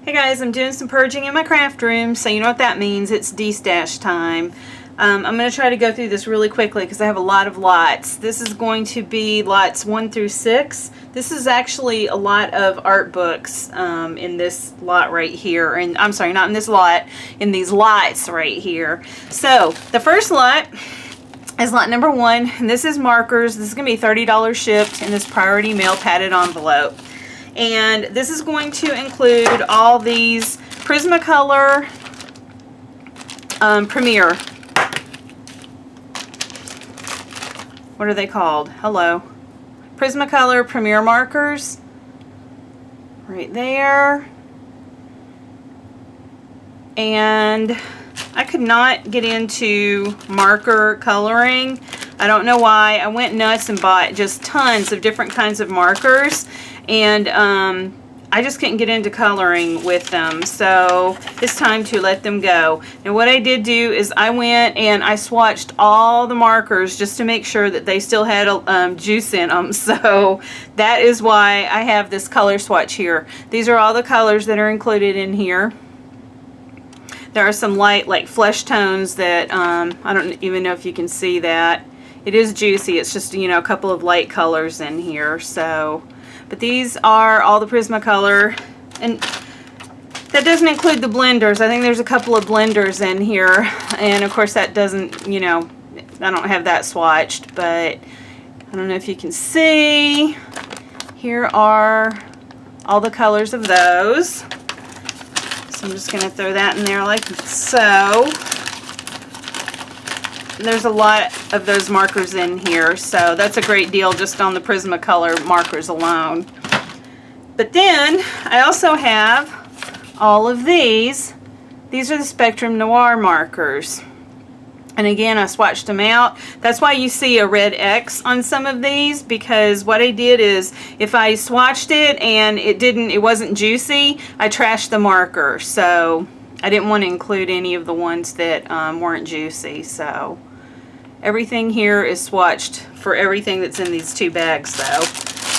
Hey guys, I'm doing some purging in my craft room, so you know what that means. It's destash time. I'm going to try to go through this really quickly because I have a lot of lots. This is going to be lots 1 through 6. This is actually a lot of art books in this lot right here. And I'm sorry, not in this lot, in these lots right here. So the first lot is lot number 1, and this is markers. This is going to be $30 shipped in this priority mail padded envelope. And this is going to include all these Prismacolor Premier. What are they called? Hello. Prismacolor Premier markers. Right there. And I could not get into marker coloring. I don't know why. I went nuts and bought just tons of different kinds of markers. And I just couldn't get into coloring with them, so it's time to let them go. And what I did do is I went and I swatched all the markers just to make sure that they still had juice in them. So that is why I have this color swatch here. These are all the colors that are included in here. There are some light, like flesh tones that I don't even know if you can see that. It is juicy. It's just, you know, a couple of light colors in here. So. But these are all the Prismacolor, and that doesn't include the blenders. I think there's a couple of blenders in here, and of course that doesn't, you know, I don't have that swatched, but I don't know if you can see. Here are all the colors of those. So I'm just going to throw that in there like so. There's a lot of those markers in here, so that's a great deal just on the Prismacolor markers alone. But then I also have all of these. These are the Spectrum Noir markers. And again, I swatched them out. That's why you see a red X on some of these, because what I did is if I swatched it and it wasn't juicy, I trashed the marker. So I didn't want to include any of the ones that weren't juicy. So everything here is swatched for everything that's in these 2 bags though.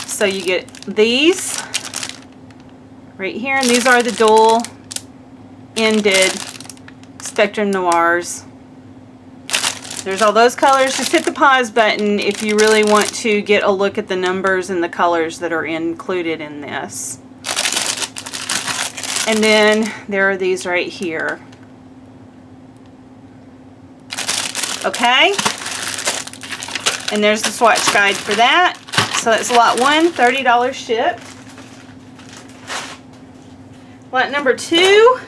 So you get these right here, and these are the dual ended Spectrum Noirs. There's all those colors. Just hit the pause button if you really want to get a look at the numbers and the colors that are included in this. And then there are these right here. Okay, and there's the swatch guide for that. So that's lot 1, $30 shipped. Lot number 2,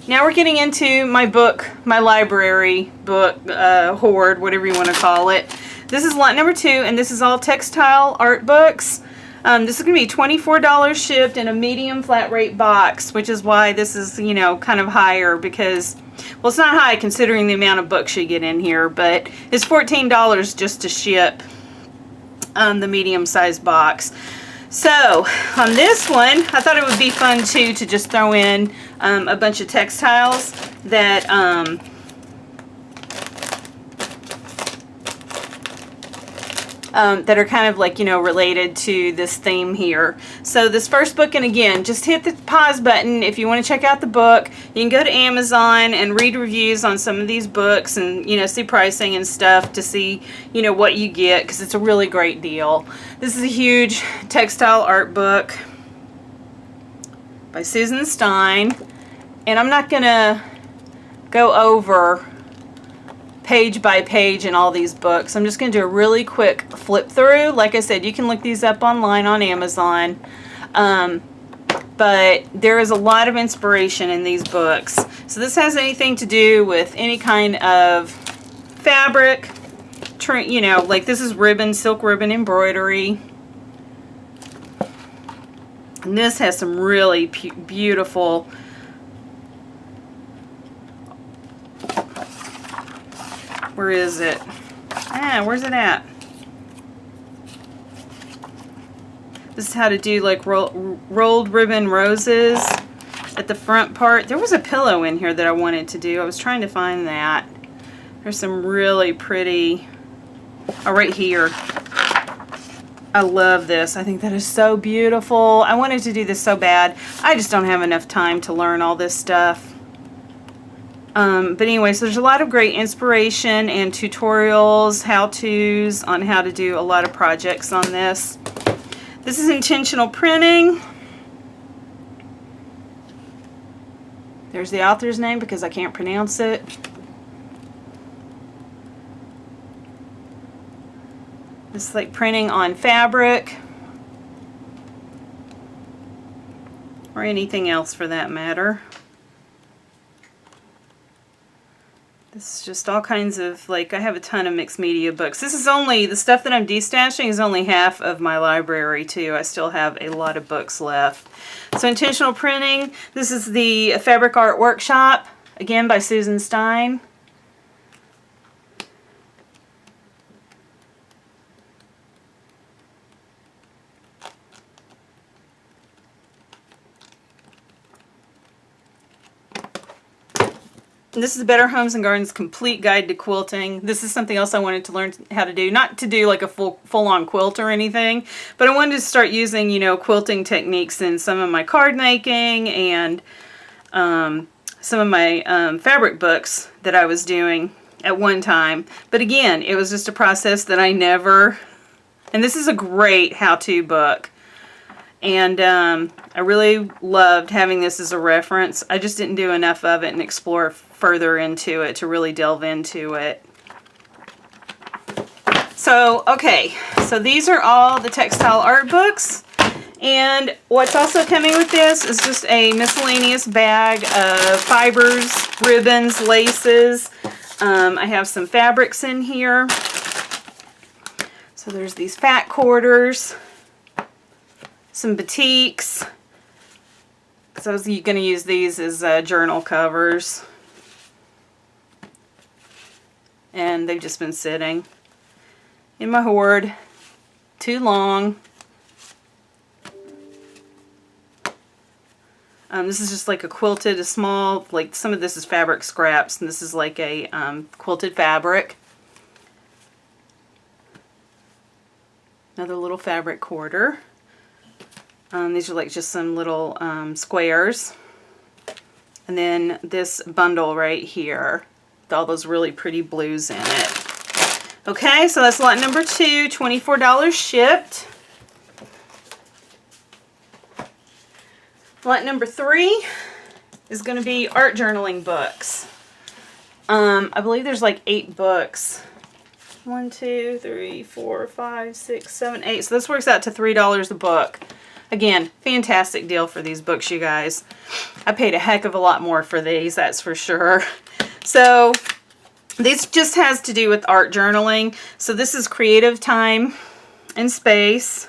now we're getting into my book, my library book hoard, whatever you want to call it. This is lot number 2, and this is all textile art books. This is going to be $24 shipped in a medium flat rate box, which is why this is, you know, kind of higher, because, well, it's not high considering the amount of books you get in here, but it's $14 just to ship the medium sized box. So on this one, I thought it would be fun too to just throw in a bunch of textiles that that are kind of like, you know, related to this theme here. So this first book, and again, just hit the pause button if you want to check out the book. You can go to Amazon and read reviews on some of these books and, you know, see pricing and stuff to see, you know, what you get, because it's a really great deal. This is a huge textile art book by Susan Stein, and I'm not gonna go over page by page in all these books. I'm just going to do a really quick flip through. Like I said, you can look these up online on Amazon, but there is a lot of inspiration in these books. So this has anything to do with any kind of fabric, you know, like this is ribbon, silk ribbon embroidery. And this has some really beautiful where is it? Where's it at? This is how to do like rolled ribbon roses at the front part. There was a pillow in here that I wanted to do. I was trying to find that. There's some really pretty, oh, right here. I love this. I think that is so beautiful. I wanted to do this so bad. I just don't have enough time to learn all this stuff. But anyways, there's a lot of great inspiration and tutorials, how-tos on how to do a lot of projects on this. This is intentional printing. There's the author's name because I can't pronounce it. This is like printing on fabric. Or anything else for that matter. This is just all kinds of, like, I have a ton of mixed media books. This is only, the stuff that I'm destashing is only half of my library too. I still have a lot of books left. So intentional printing, this is the Fabric Art Workshop, again by Susan Stein. This is Better Homes and Gardens Complete Guide to Quilting. This is something else I wanted to learn how to do. Not to do like a full-on quilt or anything, but I wanted to start using, you know, quilting techniques in some of my card making and some of my fabric books that I was doing at one time. But again, it was just a process that I never... And this is a great how-to book. And I really loved having this as a reference. I just didn't do enough of it and explore further into it to really delve into it. So, okay, so these are all the textile art books. And what's also coming with this is just a miscellaneous bag of fibers, ribbons, laces. I have some fabrics in here. So there's these fat quarters. Some batiks, because I was going to use these as journal covers, and they've just been sitting in my hoard too long. This is just like a quilted, a small, like some of this is fabric scraps, and this is like a quilted fabric. Another little fabric quarter. These are like just some little squares. And then this bundle right here with all those really pretty blues in it. Okay, so that's lot number 2, $24 shipped. Lot number 3 is going to be art journaling books. I believe there's like 8 books. 1, 2, 3, 4, 5, 6, 7, 8. So this works out to $3 a book. Again, fantastic deal for these books, you guys. I paid a heck of a lot more for these, that's for sure. So, this just has to do with art journaling. So this is creative time and space,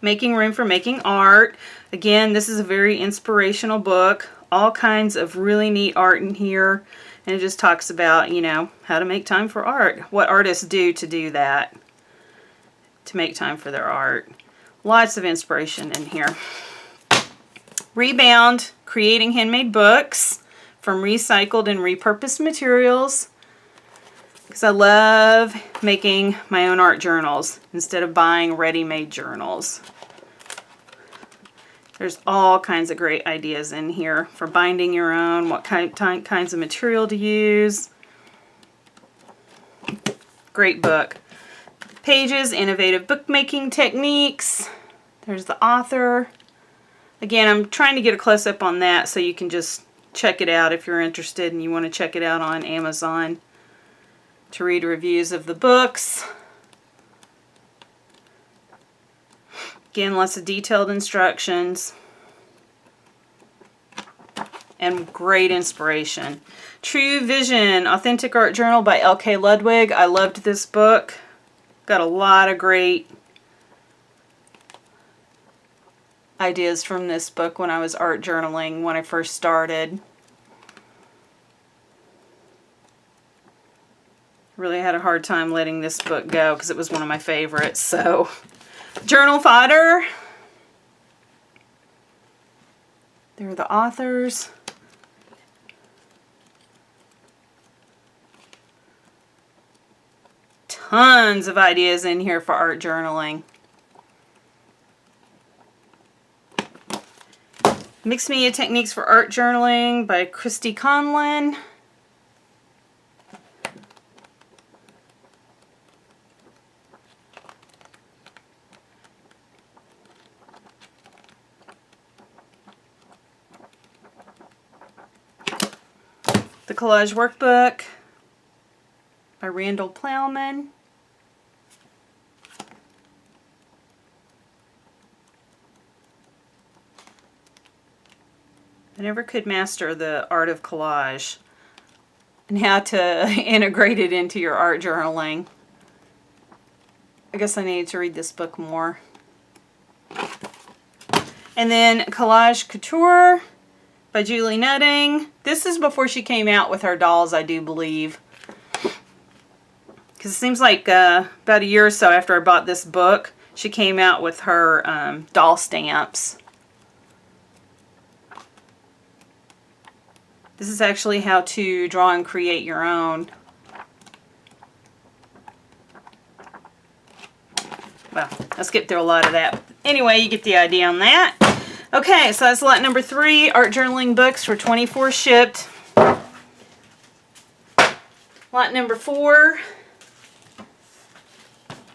making room for making art. Again, this is a very inspirational book. All kinds of really neat art in here. And it just talks about, you know, how to make time for art. What artists do to do that. To make time for their art. Lots of inspiration in here. Rebound, creating handmade books from recycled and repurposed materials. Because I love making my own art journals instead of buying ready-made journals. There's all kinds of great ideas in here for binding your own, what kinds of material to use. Great book. Pages, innovative bookmaking techniques. There's the author. Again, I'm trying to get a close-up on that so you can just check it out if you're interested and you want to check it out on Amazon to read reviews of the books. Again, lots of detailed instructions and great inspiration. True Vision, Authentic Art Journal by L.K. Ludwig. I loved this book. Got a lot of great ideas from this book when I was art journaling when I first started. Really had a hard time letting this book go because it was one of my favorites. So, journal fodder. There are the authors. Tons of ideas in here for art journaling. Mixed Media Techniques for Art Journaling by Christy Conlon. The Collage Workbook by Randall Plowman. I never could master the art of collage and how to integrate it into your art journaling. I guess I needed to read this book more. And then Collage Couture by Julie Nutting. This is before she came out with her dolls, I do believe. Because it seems like about a year or so after I bought this book, she came out with her doll stamps. This is actually how to draw and create your own. Well, I skipped through a lot of that. Anyway, you get the idea on that. Okay, so that's lot number 3, art journaling books for $24 shipped. Lot number 4,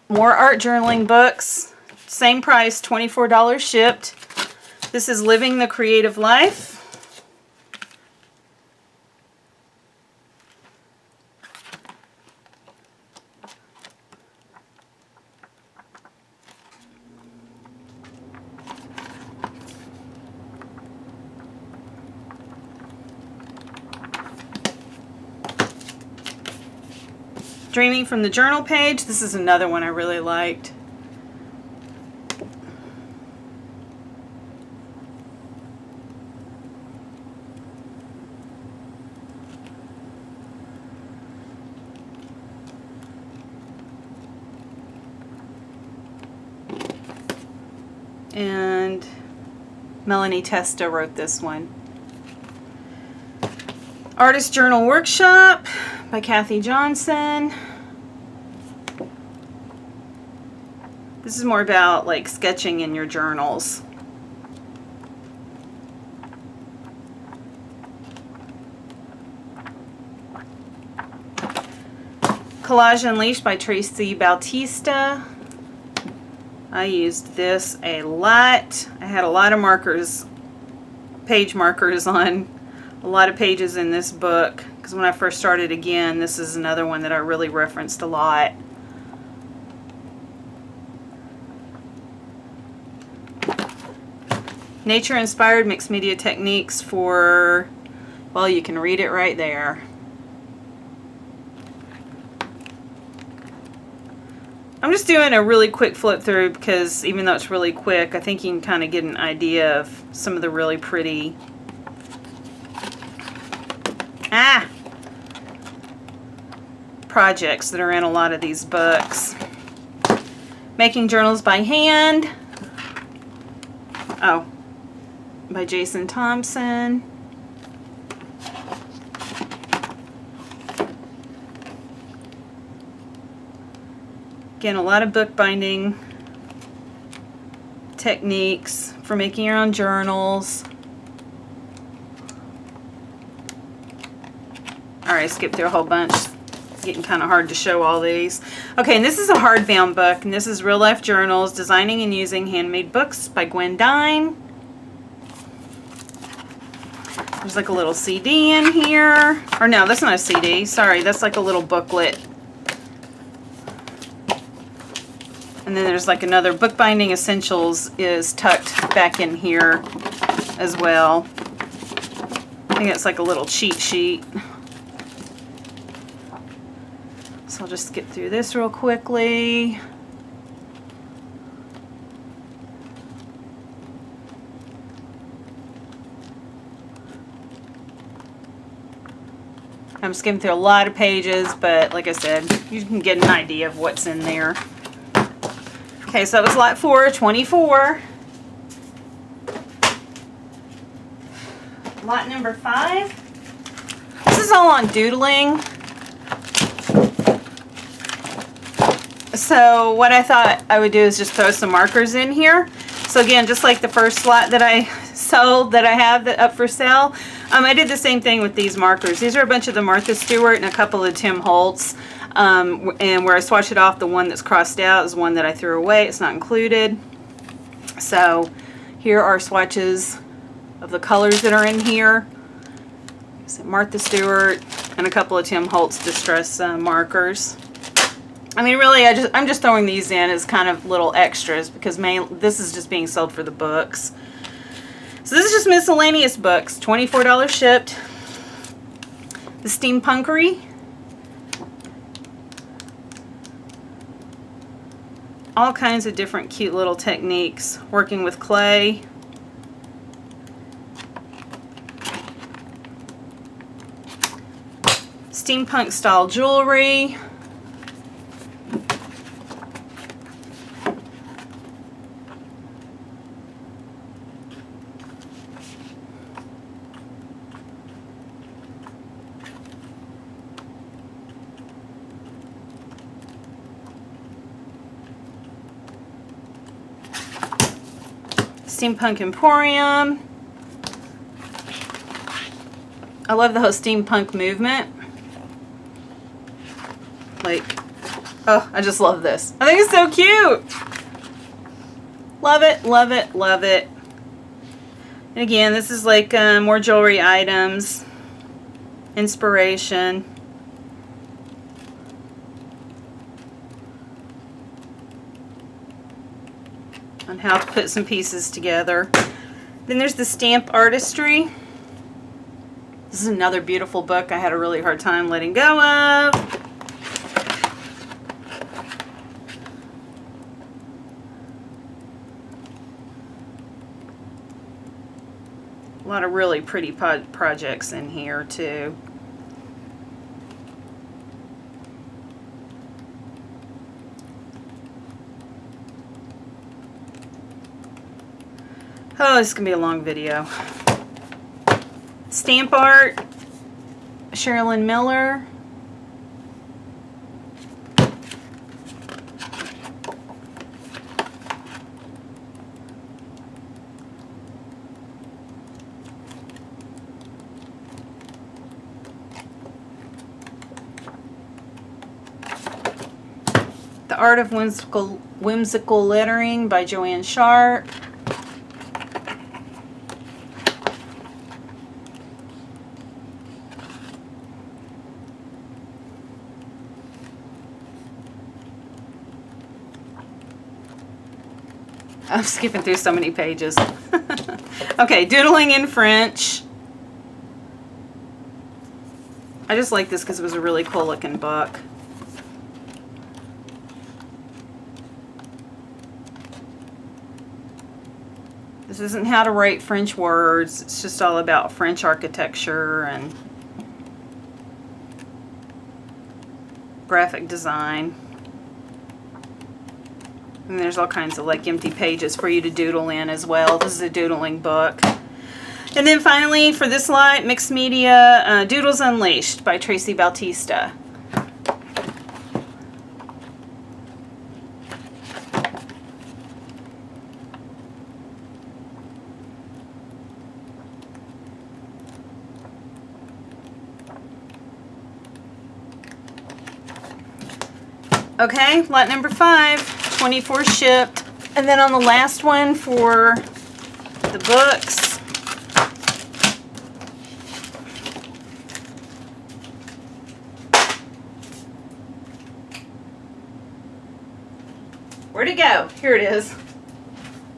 more art journaling books. Same price, $24 shipped. This is Living the Creative Life. Dreaming from the Journal page. This is another one I really liked. And Melanie Testa wrote this one. Artist Journal Workshop by Kathy Johnson. This is more about like sketching in your journals. Collage Unleashed by Tracy Bautista. I used this a lot. I had a lot of markers, page markers on a lot of pages in this book, because when I first started again, this is another one that I really referenced a lot. Nature Inspired Mixed Media Techniques for, well, you can read it right there. I'm just doing a really quick flip through because even though it's really quick, I think you can kind of get an idea of some of the really pretty projects that are in a lot of these books. Making Journals by Hand. Oh, by Jason Thompson. Again, a lot of bookbinding techniques for making your own journals. Alright, skip through a whole bunch. It's getting kind of hard to show all these. Okay, and this is a hardbound book, and this is Real Life Journals, Designing and Using Handmade Books by Gwen Dine. There's like a little CD in here. Or no, that's not a CD. Sorry, that's like a little booklet. And then there's like another Bookbinding Essentials is tucked back in here as well. I think it's like a little cheat sheet. So I'll just skip through this real quickly. I'm skimming through a lot of pages, but like I said, you can get an idea of what's in there. Okay, so that was lot 4, 24. Lot number 5. This is all on doodling. So what I thought I would do is just throw some markers in here. So again, just like the first lot that I sold that I have that up for sale. I did the same thing with these markers. These are a bunch of the Martha Stewart and a couple of Tim Holtz. And where I swatched it off, the one that's crossed out is one that I threw away. It's not included. So here are swatches of the colors that are in here. So Martha Stewart and a couple of Tim Holtz Distress markers. I mean, really, I'm just throwing these in as kind of little extras because this is just being sold for the books. So this is just miscellaneous books, $24 shipped. The Steampunkery. All kinds of different cute little techniques working with clay. Steampunk style jewelry. Steampunk Emporium. I love the whole steampunk movement. Like, oh, I just love this. I think it's so cute. Love it, love it, love it. And again, this is like more jewelry items, inspiration. On how to put some pieces together. Then there's the Stamp Artistry. This is another beautiful book I had a really hard time letting go of. A lot of really pretty projects in here too. Oh, this is going to be a long video. Stamp art, Sherilyn Miller. The Art of Whimsical Lettering by Joanne Sharp. I'm skipping through so many pages. Okay, Doodling in French. I just like this because it was a really cool looking book. This isn't how to write French words. It's just all about French architecture and graphic design. And there's all kinds of like empty pages for you to doodle in as well. This is a doodling book. And then finally for this lot, Mixed Media, Doodles Unleashed by Tracy Bautista. Okay, lot number 5, 24 shipped. And then on the last one for the books, where'd it go? Here it is.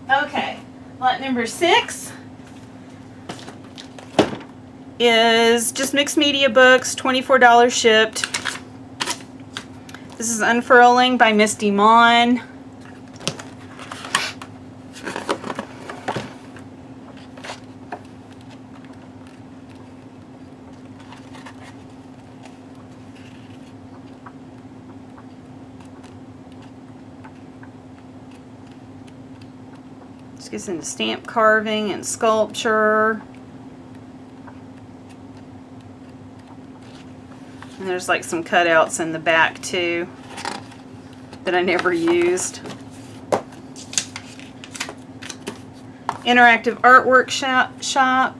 Okay, lot number 6 is just Mixed Media books, $24 shipped. This is Unfurling by Misty Mon. This gets into stamp carving and sculpture. And there's like some cutouts in the back too that I never used. interactive artwork shop.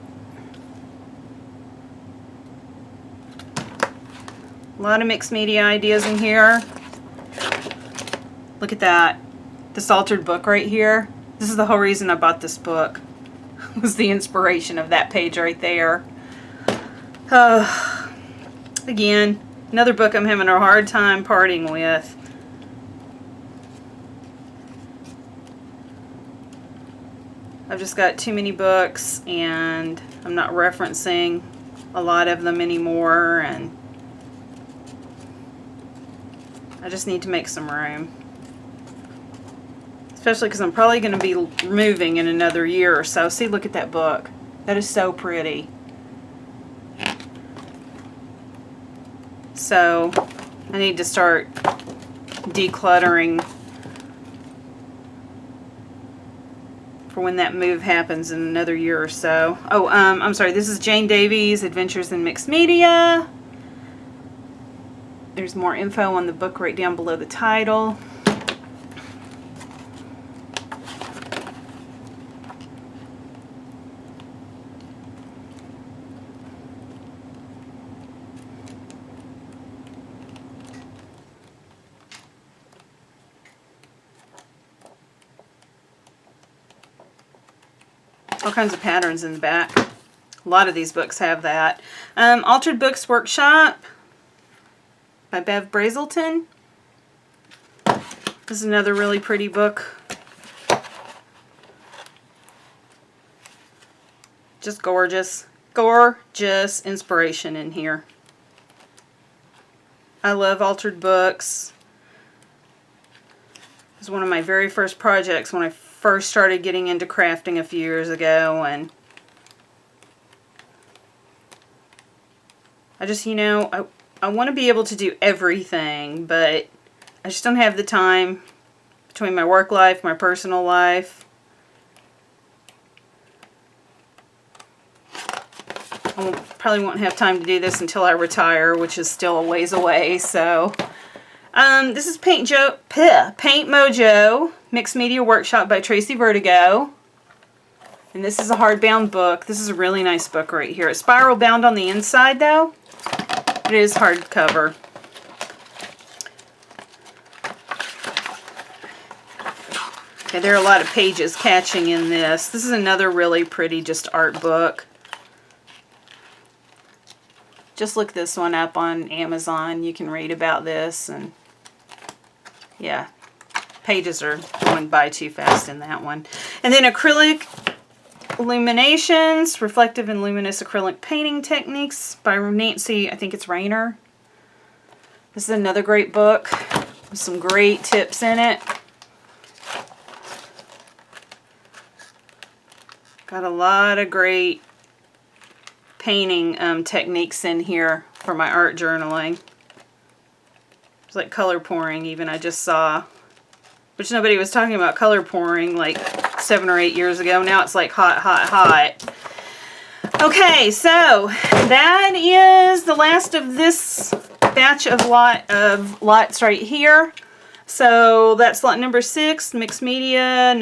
A lot of mixed media ideas in here. Look at that. This altered book right here. This is the whole reason I bought this book. Was the inspiration of that page right there. Again, another book I'm having a hard time parting with. I've just got too many books and I'm not referencing a lot of them anymore, and I just need to make some room. Especially because I'm probably going to be moving in another year or so. See, look at that book. That is so pretty. So I need to start decluttering for when that move happens in another year or so. Oh, I'm sorry. This is Jane Davies' Adventures in Mixed Media. There's more info on the book right down below the title. All kinds of patterns in the back. A lot of these books have that. Altered Books Workshop by Bev Brazelton. This is another really pretty book. Just gorgeous. Gorgeous inspiration in here. I love altered books. It was one of my very first projects when I first started getting into crafting a few years ago, and I just, you know, I want to be able to do everything, but I just don't have the time between my work life, my personal life. Probably won't have time to do this until I retire, which is still a ways away. So this is Paint Mojo Mixed Media Workshop by Tracy Vertigo. And this is a hardbound book. This is a really nice book right here. It's spiral bound on the inside though. It is hardcover. Okay, there are a lot of pages catching in this. This is another really pretty just art book. Just look this one up on Amazon. You can read about this, and yeah, pages are going by too fast in that one. And then Acrylic Illuminations, Reflective and Luminous Acrylic Painting Techniques by Nancy, I think it's Rayner. This is another great book with some great tips in it. Got a lot of great painting techniques in here for my art journaling. It's like color pouring even, I just saw. Which nobody was talking about color pouring like 7 or 8 years ago. Now it's like hot, hot, hot. Okay, so that is the last of this batch of lots right here. So that's lot number 6, mixed media,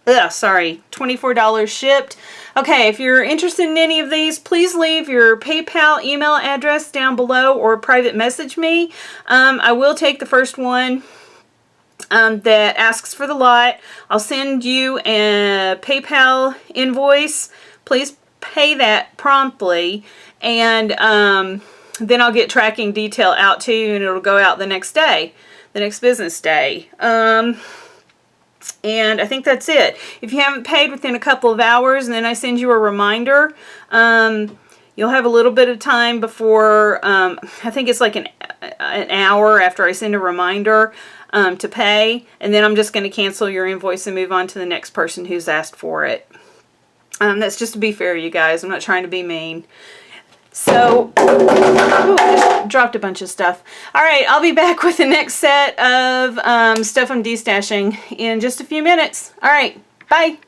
$24 shipped. Okay, if you're interested in any of these, please leave your PayPal email address down below or private message me. I will take the first one that asks for the lot. I'll send you a PayPal invoice. Please pay that promptly, and then I'll get tracking detail out to you, and it'll go out the next day, the next business day. And I think that's it. If you haven't paid within a couple of hours and then I send you a reminder, you'll have a little bit of time before, I think it's like an hour after I send a reminder to pay. And then I'm just going to cancel your invoice and move on to the next person who's asked for it. That's just to be fair, you guys. I'm not trying to be mean. So, ooh, I just dropped a bunch of stuff. Alright, I'll be back with the next set of stuff I'm destashing in just a few minutes. Alright, bye!